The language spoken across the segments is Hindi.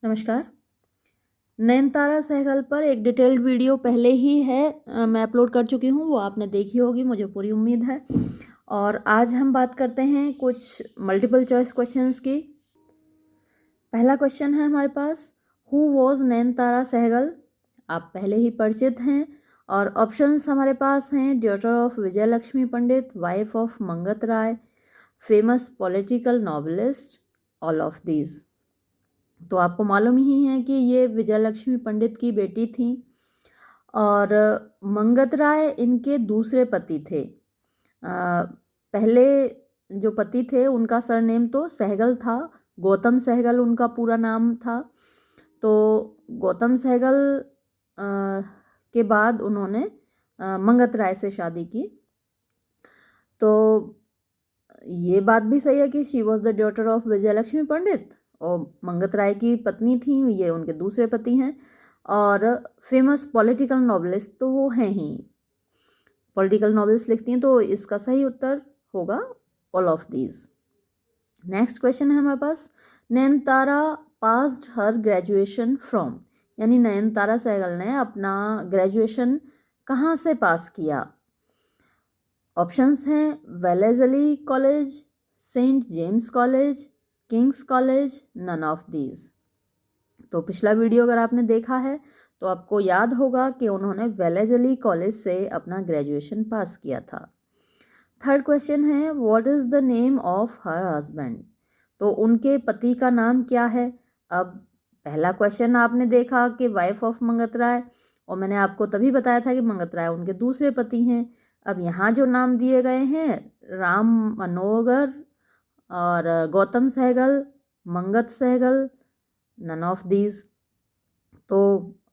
नमस्कार। नयनतारा सहगल पर एक डिटेल्ड वीडियो पहले ही है, मैं अपलोड कर चुकी हूँ, वो आपने देखी होगी, मुझे पूरी उम्मीद है। और आज हम बात करते हैं कुछ मल्टीपल चॉइस क्वेश्चंस की। पहला क्वेश्चन है हमारे पास, हु वॉज नयनतारा सहगल? आप पहले ही परिचित हैं। और ऑप्शंस हमारे पास हैं, daughter of Vijaya Lakshmi Pandit, wife of Mangat Rai, famous political novelist, all of these. तो आपको मालूम ही है कि ये विजय लक्ष्मी पंडित की बेटी थी और मंगत राय इनके दूसरे पति थे। पहले जो पति थे उनका सरनेम तो सहगल था, गौतम सहगल उनका पूरा नाम था। तो गौतम सहगल के बाद उन्होंने मंगत राय से शादी की। तो ये बात भी सही है कि she was the daughter of Vijaya Lakshmi Pandit, और मंगत राय की पत्नी थी, ये उनके दूसरे पति हैं। और फेमस पॉलिटिकल नॉवेलिस्ट तो वो हैं ही, पॉलिटिकल नॉवेल्स लिखती हैं, तो इसका सही उत्तर होगा all of these. Next question है हमारे पास, Nayantara passed her graduation from, यानी नयनतारा सहगल ने अपना ग्रेजुएशन कहाँ से पास किया? ऑप्शंस हैं, Wellesley College, Saint James College, King's College, none of these. तो पिछला वीडियो अगर आपने देखा है तो आपको याद होगा कि उन्होंने वेलेजली कॉलेज से अपना ग्रेजुएशन पास किया था। थर्ड क्वेश्चन है, what is the name of her husband? तो उनके पति का नाम क्या है? अब पहला क्वेश्चन आपने देखा कि वाइफ ऑफ मंगत राय, और मैंने आपको तभी बताया था कि मंगत राय उनके दूसरे पति हैं। अब यहाँ जो नाम दिए गए हैं, राम मनोहर और Gautam Sahgal, Mangat Sahgal, none of these. तो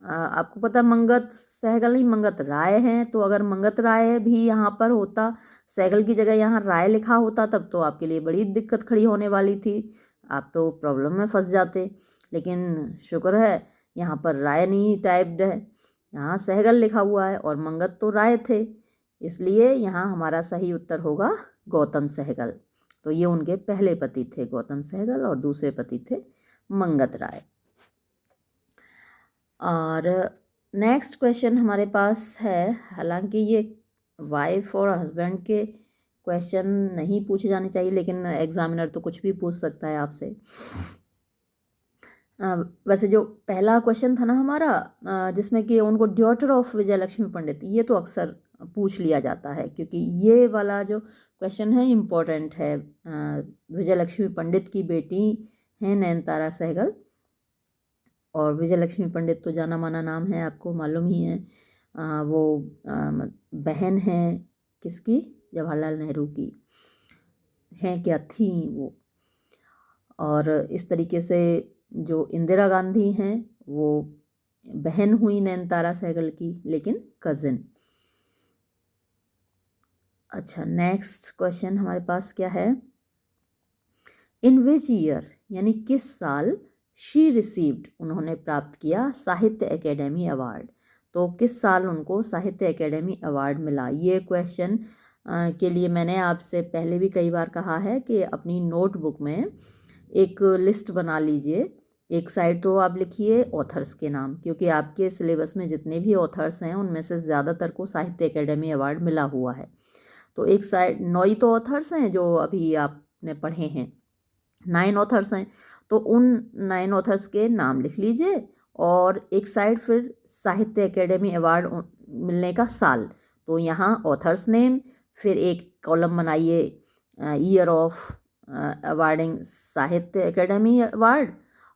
आपको पता मंगत सहगल नहीं, मंगत राय हैं। तो अगर मंगत राय भी यहाँ पर होता, सहगल की जगह यहाँ राय लिखा होता, तब तो आपके लिए बड़ी दिक्कत खड़ी होने वाली थी, आप तो प्रॉब्लम में फंस जाते। लेकिन शुक्र है यहाँ पर राय नहीं टाइप्ड है, यहाँ सहगल लिखा हुआ है, और मंगत तो राय थे, इसलिए यहाँ हमारा सही उत्तर होगा गौतम सहगल। तो ये उनके पहले पति थे गौतम सहगल, और दूसरे पति थे मंगत राय। और नेक्स्ट क्वेश्चन हमारे पास है, हालांकि ये वाइफ और हस्बैंड के क्वेश्चन नहीं पूछे जाने चाहिए, लेकिन एग्जामिनर तो कुछ भी पूछ सकता है आपसे। वैसे जो पहला क्वेश्चन था ना हमारा, जिसमें कि उनको डॉटर ऑफ विजय लक्ष्मी पंडित, ये तो अक्सर पूछ लिया जाता है, क्योंकि ये वाला जो क्वेश्चन है इम्पोर्टेंट है। विजय लक्ष्मी पंडित की बेटी हैं नयनतारा सहगल, और विजय लक्ष्मी पंडित तो जाना माना नाम है, आपको मालूम ही है। वो बहन हैं किसकी? जवाहरलाल नेहरू की हैं, क्या थी वो। और इस तरीके से जो इंदिरा गांधी हैं वो बहन हुई नयनतारा सहगल की, लेकिन कज़िन। अच्छा, नेक्स्ट क्वेश्चन हमारे पास क्या है, इन विच ईयर, यानी किस साल, शी रिसीव्ड, उन्होंने प्राप्त किया साहित्य एकेडमी अवार्ड? तो किस साल उनको साहित्य एकेडमी अवार्ड मिला? ये क्वेश्चन के लिए मैंने आपसे पहले भी कई बार कहा है कि अपनी नोटबुक में एक लिस्ट बना लीजिए। एक साइड तो आप लिखिए ऑथर्स के नाम, क्योंकि आपके सिलेबस में जितने भी ऑथर्स हैं उनमें से ज़्यादातर को साहित्य एकेडमी अवार्ड मिला हुआ है। तो एक साइड 9 तो ऑथर्स हैं जो अभी आपने पढ़े हैं, 9 ऑथर्स हैं, तो उन 9 ऑथर्स के नाम लिख लीजिए, और एक साइड फिर साहित्य एकेडमी अवार्ड मिलने का साल। तो यहाँ ऑथर्स नेम, फिर एक कॉलम बनाइए ईयर ऑफ अवार्डिंग साहित्य एकेडमी अवार्ड,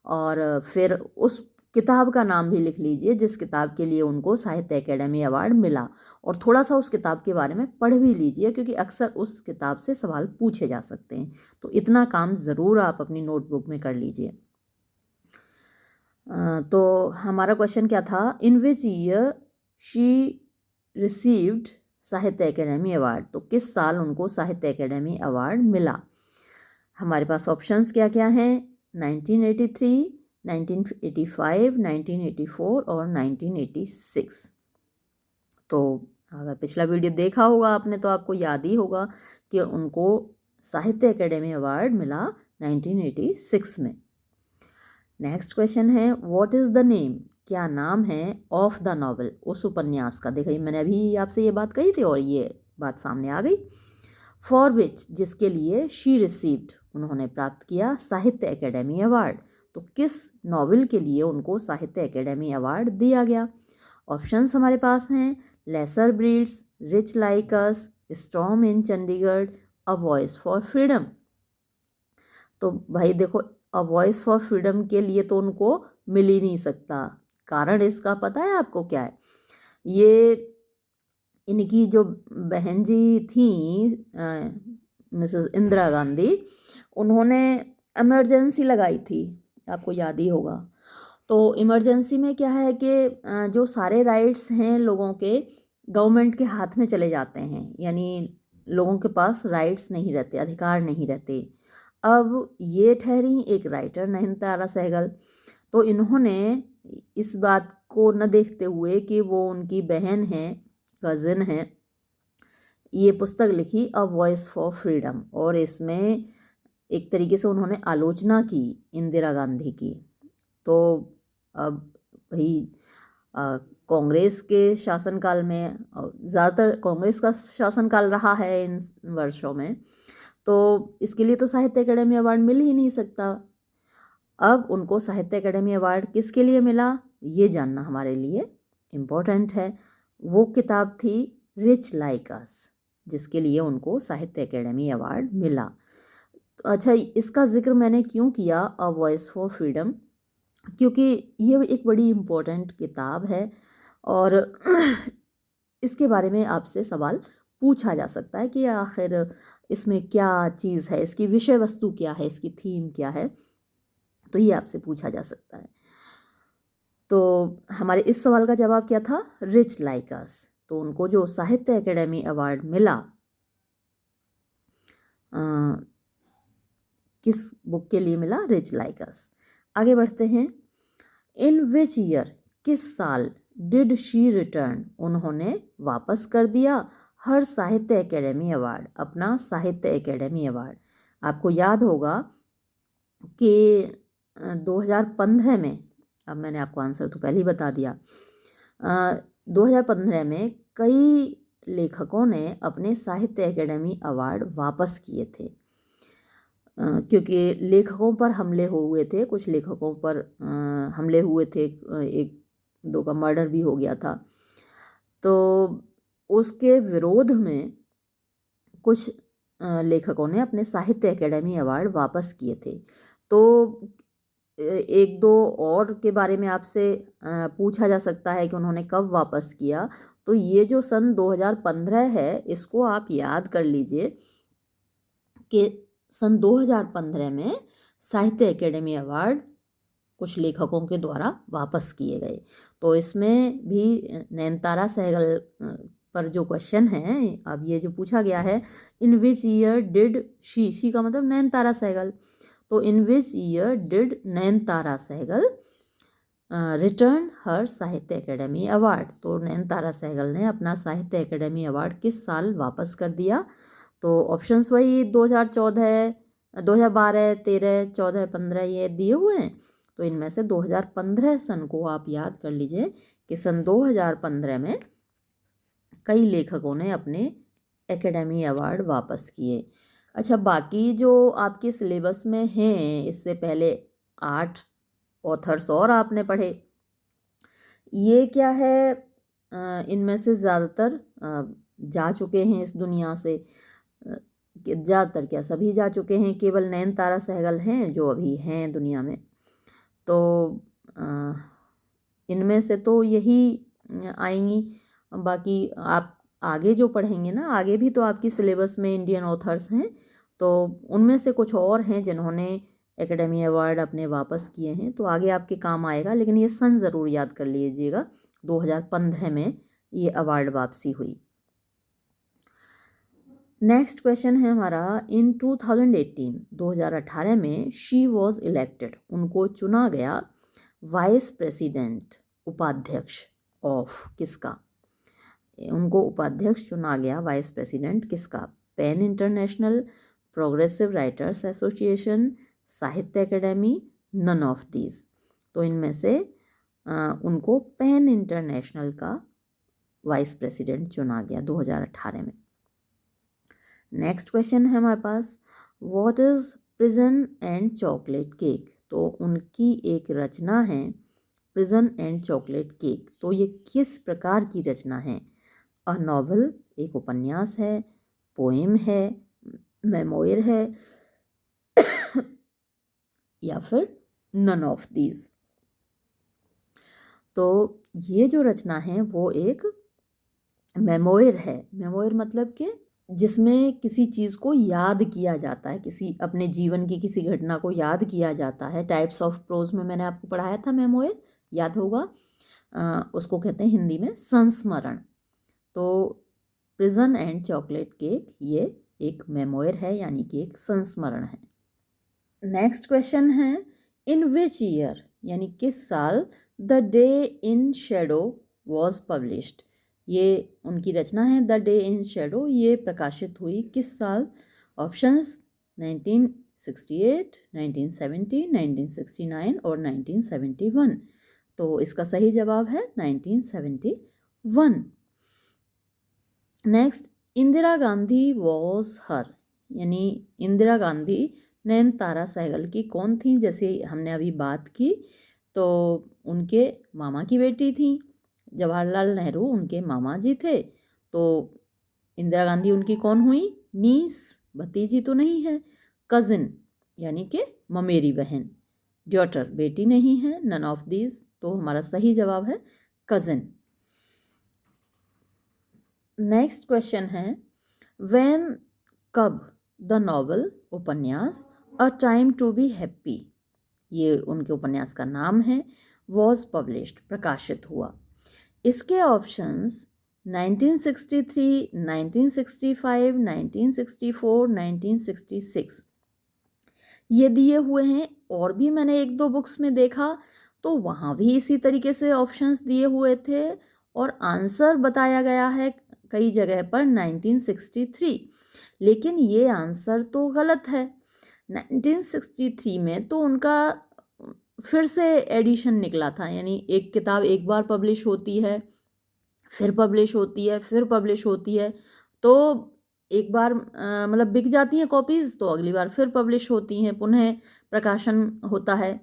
और फिर उस किताब का नाम भी लिख लीजिए जिस किताब के लिए उनको साहित्य एकेडमी अवार्ड मिला, और थोड़ा सा उस किताब के बारे में पढ़ भी लीजिए, क्योंकि अक्सर उस किताब से सवाल पूछे जा सकते हैं। तो इतना काम ज़रूर आप अपनी नोटबुक में कर लीजिए। तो हमारा क्वेश्चन क्या था, इन विच ईयर शी रिसीव्ड साहित्य एकेडमी अवार्ड? तो किस साल उनको साहित्य एकेडमी अवार्ड मिला? हमारे पास ऑप्शंस क्या क्या हैं, 1983, 1985, 1984 और 1986। तो अगर पिछला वीडियो देखा होगा आपने तो आपको याद ही होगा कि उनको साहित्य एकेडमी अवार्ड मिला 1986 में। नेक्स्ट क्वेश्चन है व्हाट इज़ द नेम, क्या नाम है ऑफ द नॉवल, उस उपन्यास का। देखिए मैंने अभी आपसे ये बात कही थी और ये बात सामने आ गई। फॉर विच, जिसके लिए शी रिसीव्ड, उन्होंने प्राप्त किया साहित्य एकेडमी अवार्ड। तो किस नॉवल के लिए उनको साहित्य एकेडमी अवार्ड दिया गया। ऑप्शंस हमारे पास हैं lesser breeds, rich like us, storm in Chandigarh, a voice for freedom. तो भाई देखो, अ वॉइस फॉर फ्रीडम के लिए तो उनको मिल ही नहीं सकता। कारण इसका पता है आपको क्या है? ये इनकी जो बहन जी थी मिसेस इंदिरा गांधी, उन्होंने इमरजेंसी लगाई थी, आपको याद ही होगा। तो इमरजेंसी में क्या है कि जो सारे राइट्स हैं लोगों के गवर्नमेंट के हाथ में चले जाते हैं, यानी लोगों के पास राइट्स नहीं रहते, अधिकार नहीं रहते। अब ये ठहरी एक राइटर नयनतारा सहगल, तो इन्होंने इस बात को न देखते हुए कि वो उनकी बहन है, कज़िन है, ये पुस्तक लिखी अ वॉइस फॉर फ्रीडम। और इसमें एक तरीके से उन्होंने आलोचना की इंदिरा गांधी की। तो अब भाई कांग्रेस के शासनकाल में, ज़्यादातर कांग्रेस का शासनकाल रहा है इन वर्षों में, तो इसके लिए तो साहित्य अकेडमी अवार्ड मिल ही नहीं सकता। अब उनको साहित्य अकेडमी अवार्ड किसके लिए मिला, ये जानना हमारे लिए इम्पोर्टेंट है। वो किताब थी रिच लाइक अस, जिसके लिए उनको साहित्य अकेडमी अवार्ड मिला। अच्छा, इसका जिक्र मैंने क्यों किया अ वॉइस फॉर फ्रीडम, क्योंकि ये एक बड़ी इम्पोर्टेंट किताब है और इसके बारे में आपसे सवाल पूछा जा सकता है कि आखिर इसमें क्या चीज़ है, इसकी विषय वस्तु क्या है, इसकी थीम क्या है, तो ये आपसे पूछा जा सकता है। तो हमारे इस सवाल का जवाब क्या था, रिच लाइक अस। तो उनको जो साहित्य एकेडमी अवार्ड मिला किस बुक के लिए मिला, रिच लाइक अस। आगे बढ़ते हैं। इन विच ईयर, किस साल, डिड शी रिटर्न, उन्होंने वापस कर दिया हर साहित्य एकेडमी अवार्ड, अपना साहित्य एकेडमी अवार्ड। आपको याद होगा कि 2015 में, अब मैंने आपको आंसर तो पहले ही बता दिया, 2015 में कई लेखकों ने अपने साहित्य एकेडमी अवार्ड वापस किए थे, क्योंकि लेखकों पर हमले हुए थे, कुछ लेखकों पर हमले हुए थे, एक दो का मर्डर भी हो गया था। तो उसके विरोध में कुछ लेखकों ने अपने साहित्य एकेडमी अवार्ड वापस किए थे। तो एक दो और के बारे में आपसे पूछा जा सकता है कि उन्होंने कब वापस किया। तो ये जो सन 2015 है, इसको आप याद कर लीजिए कि सन 2015 में साहित्य एकेडमी अवार्ड कुछ लेखकों के द्वारा वापस किए गए। तो इसमें भी नयनतारा सहगल पर जो क्वेश्चन है, अब ये जो पूछा गया है, in which year did she का मतलब नयनतारा सहगल, तो in which year did Nayantara Sahgal return her Sahitya Akademi award. तो नयनतारा सहगल ने अपना साहित्य एकेडमी अवार्ड किस साल वापस कर दिया। तो ऑप्शंस वही 2014, 2012, 13, 14, 15 ये दिए हुए हैं। तो इनमें से 2015 सन को आप याद कर लीजिए कि सन 2015 में कई लेखकों ने अपने एकेडमी अवार्ड वापस किए। अच्छा, बाकी जो आपके सिलेबस में हैं, इससे पहले 8 ऑथर्स और आपने पढ़े, ये क्या है, इनमें से ज़्यादातर जा चुके हैं इस दुनिया से, ज़्यादातर क्या सभी जा चुके हैं, केवल नयनतारा सहगल हैं जो अभी हैं दुनिया में। तो इनमें से तो यही आएंगी। बाकी आप आगे जो पढ़ेंगे ना, आगे भी तो आपकी सिलेबस में इंडियन ऑथर्स हैं, तो उनमें से कुछ और हैं जिन्होंने एकेडमी अवार्ड अपने वापस किए हैं, तो आगे आपके काम आएगा। लेकिन ये सन ज़रूर याद कर लीजिएगा, 2015 में ये अवार्ड वापसी हुई। नेक्स्ट क्वेश्चन है हमारा, इन 2018 में शी वॉज इलेक्टेड, उनको चुना गया वाइस प्रेसिडेंट, उपाध्यक्ष ऑफ किसका, उनको उपाध्यक्ष चुना गया वाइस प्रेसिडेंट किसका, PEN International, progressive writers association, Sahitya Akademi, none of these. तो इनमें से उनको पैन इंटरनेशनल का वाइस प्रेसिडेंट चुना गया 2018 में। नेक्स्ट क्वेश्चन है हमारे पास, what is prison and chocolate cake. तो उनकी एक रचना है प्रिजन एंड चॉकलेट केक। तो ये किस प्रकार की रचना है? अ नॉवल, एक उपन्यास है, पोएम है, मेमोयर है या फिर नन ऑफ दीज। तो ये जो रचना है वो एक मेमोयर है। मेमोयर मतलब कि जिसमें किसी चीज़ को याद किया जाता है, किसी अपने जीवन की किसी घटना को याद किया जाता है। टाइप्स ऑफ प्रोज में मैंने आपको पढ़ाया था मेमोयर, याद होगा। उसको कहते हैं हिंदी में संस्मरण। तो प्रिजन एंड चॉकलेट केक ये एक मेमोयर है, यानी कि एक संस्मरण है। नेक्स्ट क्वेश्चन है, इन विच ईयर, यानी किस साल the day in shadow was published. ये उनकी रचना है द डे इन शेडो। ये प्रकाशित हुई किस साल? ऑप्शंस 1968, 1970, 1969 और 1971। तो इसका सही जवाब है 1971। Next, Indira Gandhi was her, यानी इंदिरा गांधी नयनतारा सहगल की कौन थी? जैसे हमने अभी बात की, तो उनके मामा की बेटी थी। जवाहरलाल नेहरू उनके मामा जी थे। तो इंदिरा गांधी उनकी कौन हुई? नीस, भतीजी तो नहीं है, कज़िन यानी कि ममेरी बहन। डॉटर, बेटी नहीं है, नन ऑफ दीज। तो हमारा सही जवाब है कज़िन। नेक्स्ट क्वेश्चन है, व्हेन, कब द नॉवल, उपन्यास a time to be happy, ये उनके उपन्यास का नाम है, वॉज पब्लिश्ड, प्रकाशित हुआ। इसके ऑप्शंस 1963, 1965, 1964, 1966 ये दिए हुए हैं। और भी मैंने एक दो बुक्स में देखा तो वहाँ भी इसी तरीके से ऑप्शंस दिए हुए थे, और आंसर बताया गया है कई जगह पर 1963, लेकिन ये आंसर तो गलत है। 1963 में तो उनका फिर से एडिशन निकला था, यानी एक किताब एक बार पब्लिश होती है, फिर पब्लिश होती है, फिर पब्लिश होती है, तो एक बार मतलब बिक जाती हैं कॉपीज़, तो अगली बार फिर पब्लिश होती हैं, पुनः प्रकाशन होता है।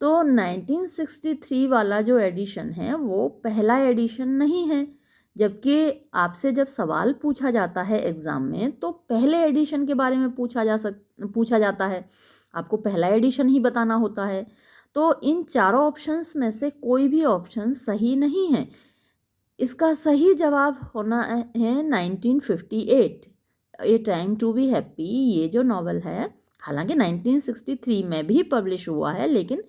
तो 1963 वाला जो एडिशन है वो पहला एडिशन नहीं है, जबकि आपसे जब सवाल पूछा जाता है एग्ज़ाम में तो पहले एडिशन के बारे में पूछा जाता है, आपको पहला एडिशन ही बताना होता है। तो इन चारों ऑप्शंस में से कोई भी ऑप्शन सही नहीं है। इसका सही जवाब होना है 1958, a time to be happy. ये जो नॉवल है हालांकि 1963 में भी पब्लिश हुआ है, लेकिन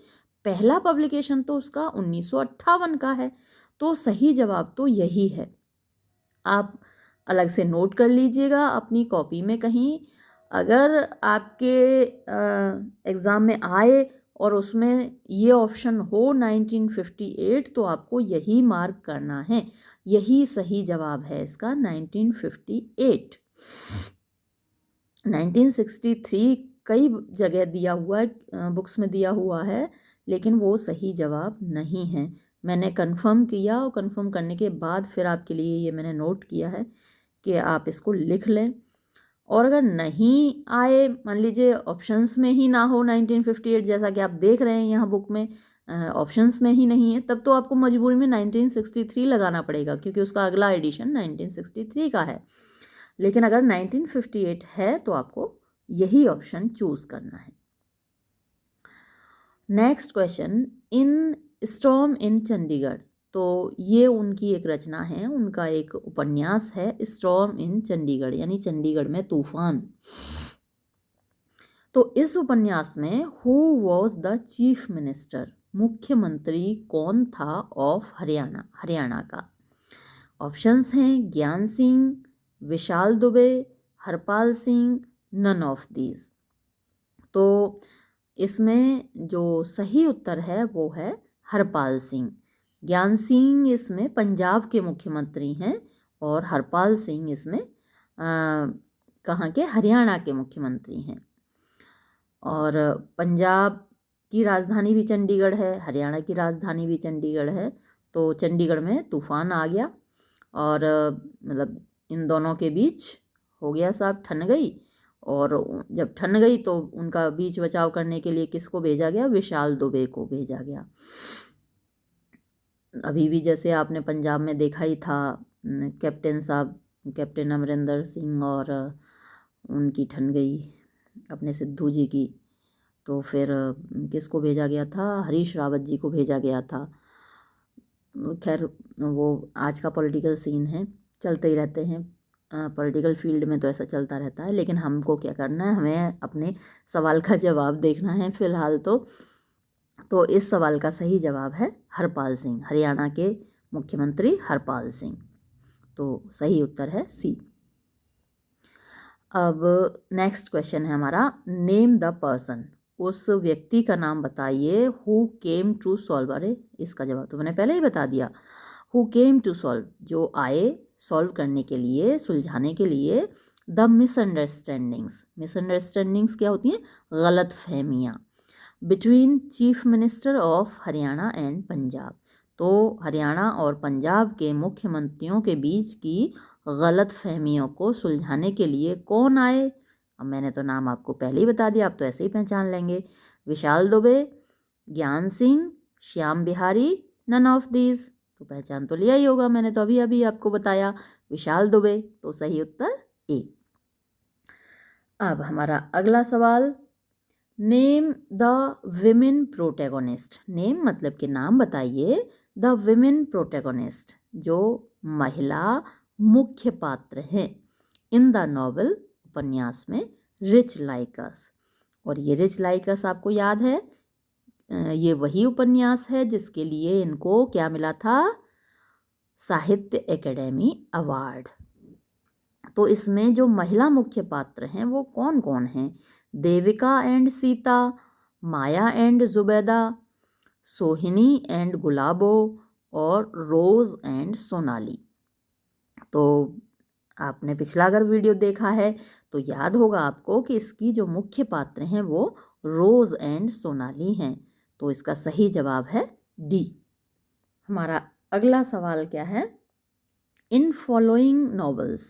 पहला पब्लिकेशन तो उसका 1958 का है। तो सही जवाब तो यही है। आप अलग से नोट कर लीजिएगा अपनी कॉपी में कहीं, अगर आपके एग्ज़ाम में आए और उसमें ये ऑप्शन हो 1958, तो आपको यही मार्क करना है, यही सही जवाब है इसका 1958। 1963 कई जगह दिया हुआ है, बुक्स में दिया हुआ है, लेकिन वो सही जवाब नहीं है। मैंने कंफर्म किया और कंफर्म करने के बाद फिर आपके लिए ये मैंने नोट किया है कि आप इसको लिख लें। और अगर नहीं आए, मान लीजिए ऑप्शंस में ही ना हो 1958, जैसा कि आप देख रहे हैं यहाँ बुक में ऑप्शंस में ही नहीं है, तब तो आपको मजबूरी में 1963 लगाना पड़ेगा, क्योंकि उसका अगला एडिशन 1963 का है। लेकिन अगर 1958 है तो आपको यही ऑप्शन चूज़ करना है। Next question, in storm in Chandigarh. तो ये उनकी एक रचना है, उनका एक उपन्यास है, स्टॉर्म इन चंडीगढ़, यानी चंडीगढ़ में तूफान। तो इस उपन्यास में who was the chief minister, मुख्यमंत्री कौन था ऑफ हरियाणा का? ऑप्शंस हैं Gyan Singh, Vishal Dubey, Harpal Singh, none of these. तो इसमें जो सही उत्तर है वो है हरपाल सिंह। ज्ञान सिंह इसमें पंजाब के मुख्यमंत्री हैं और हरपाल सिंह इसमें कहाँ के? हरियाणा के मुख्यमंत्री हैं। और पंजाब की राजधानी भी चंडीगढ़ है, हरियाणा की राजधानी भी चंडीगढ़ है। तो चंडीगढ़ में तूफान आ गया और मतलब इन दोनों के बीच हो गया साहब ठन गई। और जब ठन गई तो उनका बीच बचाव करने के लिए किसको भेजा गया? विशाल दुबे को भेजा गया। अभी भी जैसे आपने पंजाब में देखा ही था, कैप्टन साहब, कैप्टन अमरिंदर सिंह और उनकी ठन गई अपने सिद्धू जी की, तो फिर किसको भेजा गया था? हरीश रावत जी को भेजा गया था। खैर वो आज का पॉलिटिकल सीन है, चलते ही रहते हैं, पॉलिटिकल फील्ड में तो ऐसा चलता रहता है। लेकिन हमको क्या करना है, हमें अपने सवाल का जवाब देखना है फ़िलहाल तो इस सवाल का सही जवाब है हरपाल सिंह, हरियाणा के मुख्यमंत्री हरपाल सिंह। तो सही उत्तर है सी। अब नेक्स्ट क्वेश्चन है हमारा, नेम द पर्सन, उस व्यक्ति का नाम बताइए हु केम टू सॉल्व। अरे इसका जवाब तो मैंने पहले ही बता दिया, हु केम टू सॉल्व, जो आए सॉल्व करने के लिए, सुलझाने के लिए द मिसअंडरस्टैंडिंग्स। मिसअंडरस्टैंडिंग्स क्या होती हैं? गलत फहमियाँ between chief minister of Haryana and Punjab. तो हरियाणा और पंजाब के मुख्यमंत्रियों के बीच की गलत फहमियों को सुलझाने के लिए कौन आए? अब मैंने तो नाम आपको पहले ही बता दिया, आप तो ऐसे ही पहचान लेंगे। Vishal Dubey, Gyan Singh, Shyam Bihari, none of these. तो पहचान तो लिया ही होगा, मैंने तो अभी अभी आपको बताया विशाल दुबे। तो सही उत्तर ए। अब हमारा अगला सवाल, name the women protagonist. Name मतलब कि नाम बताइए, द विमेन प्रोटैगोनिस्ट, जो महिला मुख्य पात्र हैं इन द नॉवल, उपन्यास में रिच लाइक अस। और ये रिच लाइक अस आपको याद है, ये वही उपन्यास है जिसके लिए इनको क्या मिला था? साहित्य एकेडमी अवार्ड। तो इसमें जो महिला मुख्य पात्र हैं वो कौन कौन हैं? Devika and Sita, Maya and Zubaida, Sohini and गुलाबो, और रोज़ एंड सोनाली। तो आपने पिछला अगर वीडियो देखा है तो याद होगा आपको कि इसकी जो मुख्य पात्र हैं वो रोज़ एंड सोनाली हैं। तो इसका सही जवाब है डी। हमारा अगला सवाल क्या है, इन फॉलोइंग नॉवेल्स,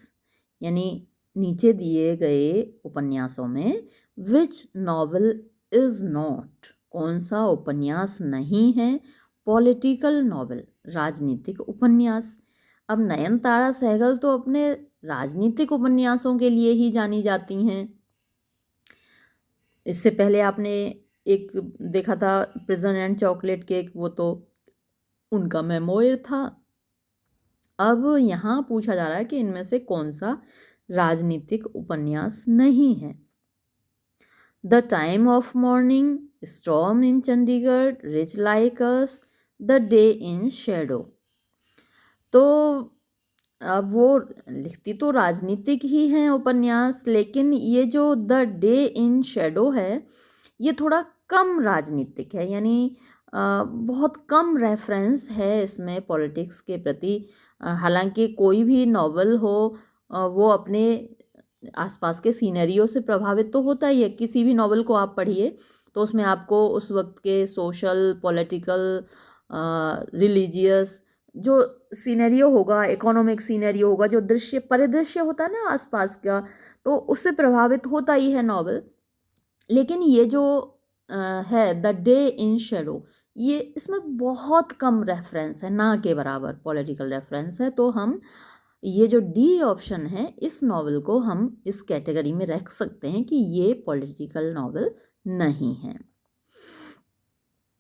यानी नीचे दिए गए उपन्यासों में विच नॉवेल इज़ नॉट, कौन सा उपन्यास नहीं है पॉलिटिकल नॉवेल, राजनीतिक उपन्यास। अब नयनतारा सहगल तो अपने राजनीतिक उपन्यासों के लिए ही जानी जाती हैं। इससे पहले आपने एक देखा था प्रिजन एंड चॉकलेट केक, वो तो उनका मेमोयर था। अब यहाँ पूछा जा रहा है कि इनमें से कौन सा राजनीतिक उपन्यास नहीं है। The time of morning, storm in Chandigarh, rich like us, the day in shadow. तो अब वो लिखती तो राजनीतिक ही हैं उपन्यास, लेकिन ये जो द डे इन शेडो है ये थोड़ा कम राजनीतिक है, यानी बहुत कम रेफरेंस है इसमें पॉलिटिक्स के प्रति। हालांकि कोई भी नॉवल हो वो अपने आसपास के सीनरियो से प्रभावित तो होता ही है। किसी भी नॉवल को आप पढ़िए तो उसमें आपको उस वक्त के सोशल, पॉलिटिकल, रिलीजियस जो सीनरियो होगा, इकोनॉमिक सीनरियो होगा, जो दृश्य परिदृश्य होता है ना आसपास का, तो उससे प्रभावित होता ही है नॉवल। लेकिन ये जो है द डे इन शेडो, ये इसमें बहुत कम रेफरेंस है, ना के बराबर पॉलिटिकल रेफरेंस है। तो हम ये जो डी ऑप्शन है इस नॉवल को हम इस कैटेगरी में रख सकते हैं कि ये पॉलिटिकल नॉवल नहीं है।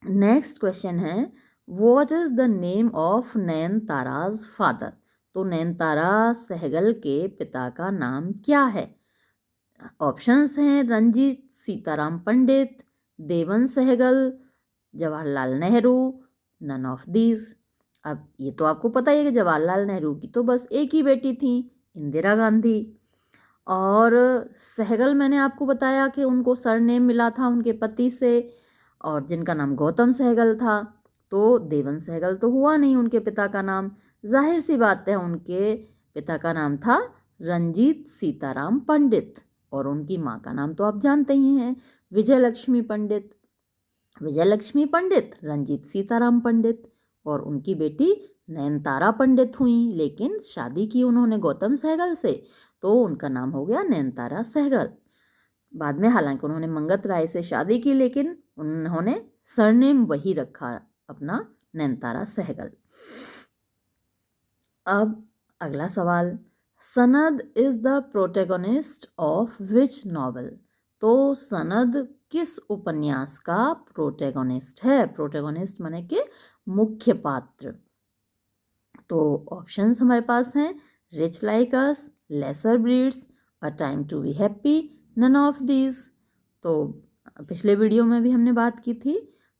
नेक्स्ट क्वेश्चन है, what is the name of Nayantara's father. तो नयनतारा सहगल के पिता का नाम क्या है? ऑप्शंस हैं Ranjit Sitaram Pandit, Devan Sahgal, Jawaharlal Nehru, none of these. अब ये तो आपको पता ही है कि जवाहरलाल नेहरू की तो बस एक ही बेटी थी, इंदिरा गांधी। और सहगल मैंने आपको बताया कि उनको सरनेम मिला था उनके पति से, और जिनका नाम गौतम सहगल था। तो देवन सहगल तो हुआ नहीं उनके पिता का नाम, जाहिर सी बात है उनके पिता का नाम था रंजीत सीताराम पंडित, और उनकी माँ का नाम तो आप जानते ही हैं, विजय लक्ष्मी पंडित। विजयलक्ष्मी पंडित रंजीत सीताराम पंडित, और उनकी बेटी नयनतारा पंडित हुई, लेकिन शादी की उन्होंने गौतम सहगल से, तो उनका नाम हो गया नयनतारा सहगल। बाद में हालांकि उन्होंने मंगत राय से शादी की, लेकिन उन्होंने सरनेम वही रखा अपना, नयनतारा सहगल। अब अगला सवाल, सनद is the protagonist of which novel? तो सनद किस उपन्यास का प्रोटैगनिस्ट है? प्रोटैगनिस्ट माने कि मुख्य पात्र। तो ऑप्शंस हमारे पास हैं, rich like us, lesser breeds, a time to be happy, none of these. तो पिछले वीडियो में भी हमने बात की थी,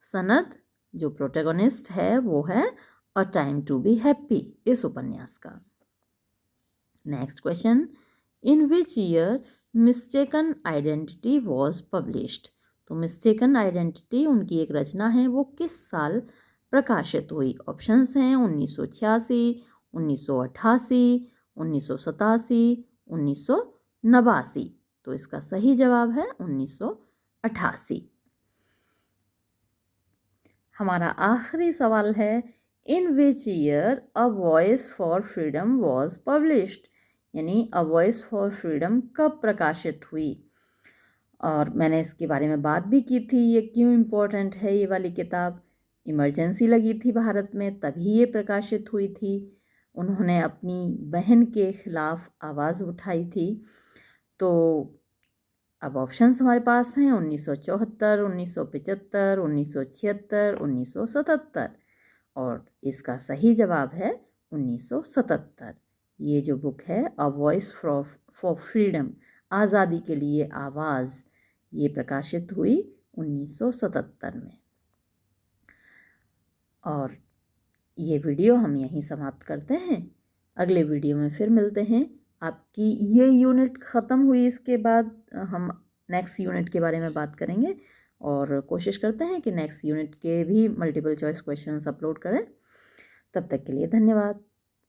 सनद जो प्रोटैगनिस्ट है वो है a time to be happy इस उपन्यास का। Next question, in which year mistaken identity was published? तो मिस्टेकन आइडेंटिटी उनकी एक रचना है, वो किस साल प्रकाशित हुई? ऑप्शंस हैं 1986, 1988, 1987, 1989। तो इसका सही जवाब है 1988। हमारा आखिरी सवाल है, in which year a voice for freedom was published? यानी अ वॉइस फॉर फ्रीडम कब प्रकाशित हुई? और मैंने इसके बारे में बात भी की थी, ये क्यों इम्पोर्टेंट है ये वाली किताब। इमरजेंसी लगी थी भारत में, तभी ये प्रकाशित हुई थी। उन्होंने अपनी बहन के खिलाफ आवाज़ उठाई थी। तो अब ऑप्शंस हमारे पास हैं 1974, 1975, 1976, 1977, और इसका सही जवाब है 1977। ये जो बुक है अ वॉइस फॉर फ्रीडम, आज़ादी के लिए आवाज़, ये प्रकाशित हुई 1977 में। और ये वीडियो हम यहीं समाप्त करते हैं, अगले वीडियो में फिर मिलते हैं। आपकी ये यूनिट ख़त्म हुई, इसके बाद हम नेक्स्ट यूनिट के बारे में बात करेंगे, और कोशिश करते हैं कि नेक्स्ट यूनिट के भी मल्टीपल चॉइस क्वेश्चंस अपलोड करें। तब तक के लिए धन्यवाद।